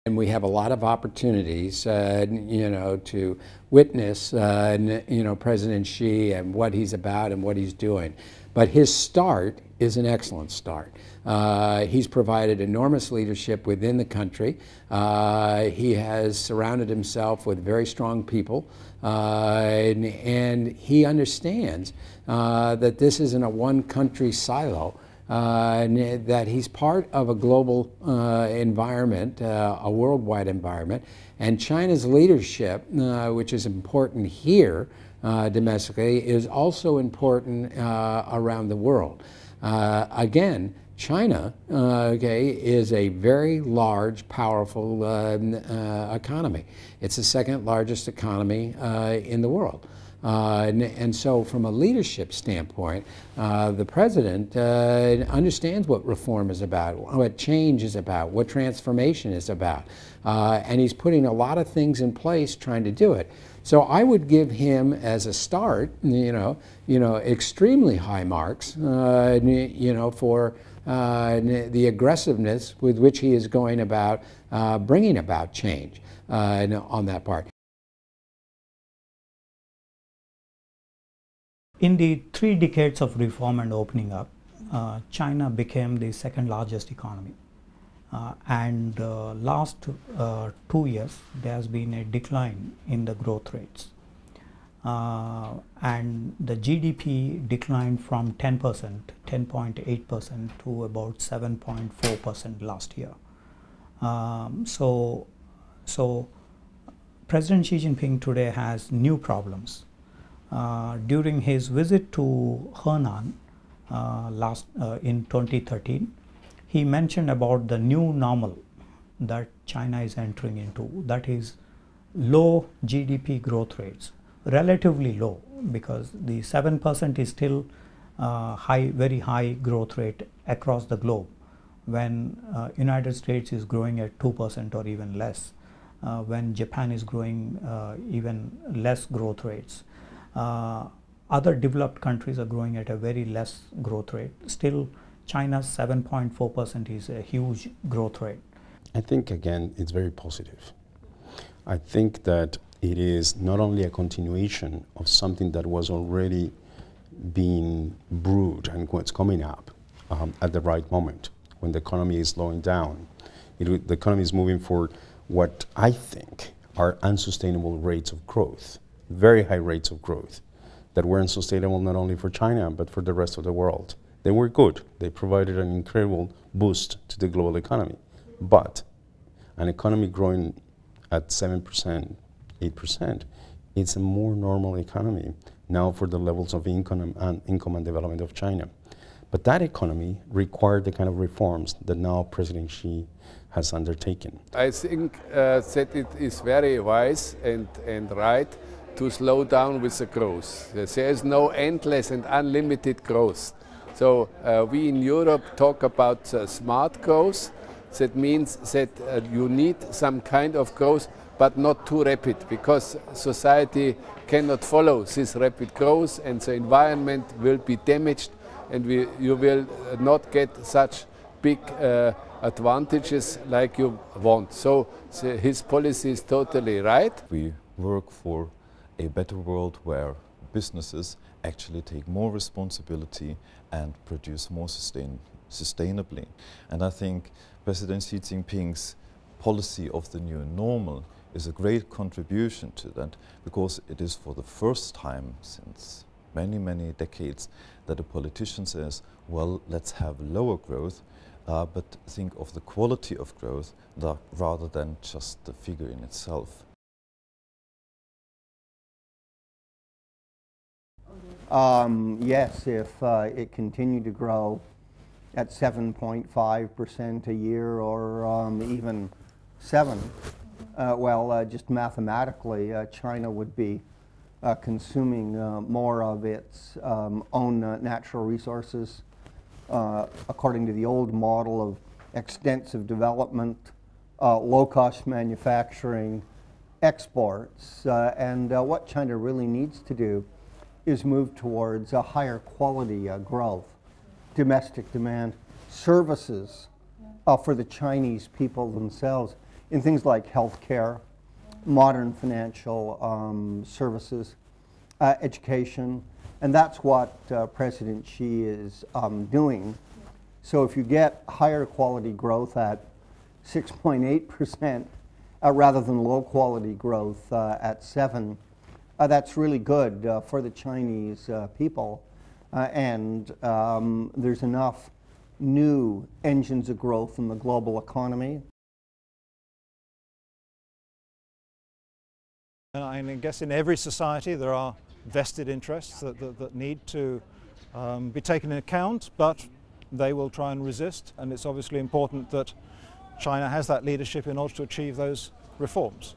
And we have a lot of opportunities, to witness, President Xi and what he's about and what he's doing. But his start is an excellent start. He's provided enormous leadership within the country. He has surrounded himself with very strong people, and he understands that this isn't a one-country silo. That he's part of a global environment, a worldwide environment, and China's leadership, which is important here domestically, is also important around the world. Again, China, is a very large, powerful economy. It's the second largest economy in the world. And so from a leadership standpoint, the president understands what reform is about, what change is about, what transformation is about. And he's putting a lot of things in place trying to do it. So I would give him as a start, extremely high marks, for the aggressiveness with which he is going about bringing about change on that part. In the 3 decades of reform and opening up, China became the second largest economy. And last 2 years, there has been a decline in the growth rates. And the GDP declined from 10%, 10.8% to about 7.4% last year. So President Xi Jinping today has new problems. During his visit to Henan in 2013, he mentioned about the new normal that China is entering into, that is low GDP growth rates, relatively low, because the 7% is still very high growth rate across the globe, when United States is growing at 2% or even less, when Japan is growing even less growth rates. Other developed countries are growing at a very less growth rate. Still, China's 7.4% is a huge growth rate. I think, again, it's very positive. I think that it is not only a continuation of something that was already being brewed and what's coming up at the right moment, when the economy is slowing down. The economy is moving for what I think are unsustainable rates of growth. Very high rates of growth that were unsustainable not only for China but for the rest of the world. They were good. They provided an incredible boost to the global economy. But an economy growing at 7%, 8%, it's a more normal economy now for the levels of income and development of China. But that economy required the kind of reforms that now President Xi has undertaken. I think that it is very wise and right to slow down with the growth. There is no endless and unlimited growth. So we in Europe talk about smart growth. That means that you need some kind of growth, but not too rapid, because society cannot follow this rapid growth and the environment will be damaged, and you will not get such big advantages like you want. So his policy is totally right. We work for a better world where businesses actually take more responsibility and produce more sustainably. And I think President Xi Jinping's policy of the new normal is a great contribution to that, because it is for the first time since many, many decades that a politician says, well, let's have lower growth, but think of the quality of growth rather than just the figure in itself. Yes, if it continued to grow at 7.5% a year, or even 7, just mathematically, China would be consuming more of its own natural resources according to the old model of extensive development, low-cost manufacturing, exports, and what China really needs to do is move towards a higher quality growth, domestic demand, services for the Chinese people themselves. in things like healthcare, modern financial services, education, and that's what President Xi is doing. So if you get higher quality growth at 6.8% rather than low quality growth at 7%, that's really good for the Chinese people. And there's enough new engines of growth in the global economy. And I guess in every society there are vested interests that need to be taken into account, but they will try and resist, and it's obviously important that China has that leadership in order to achieve those reforms.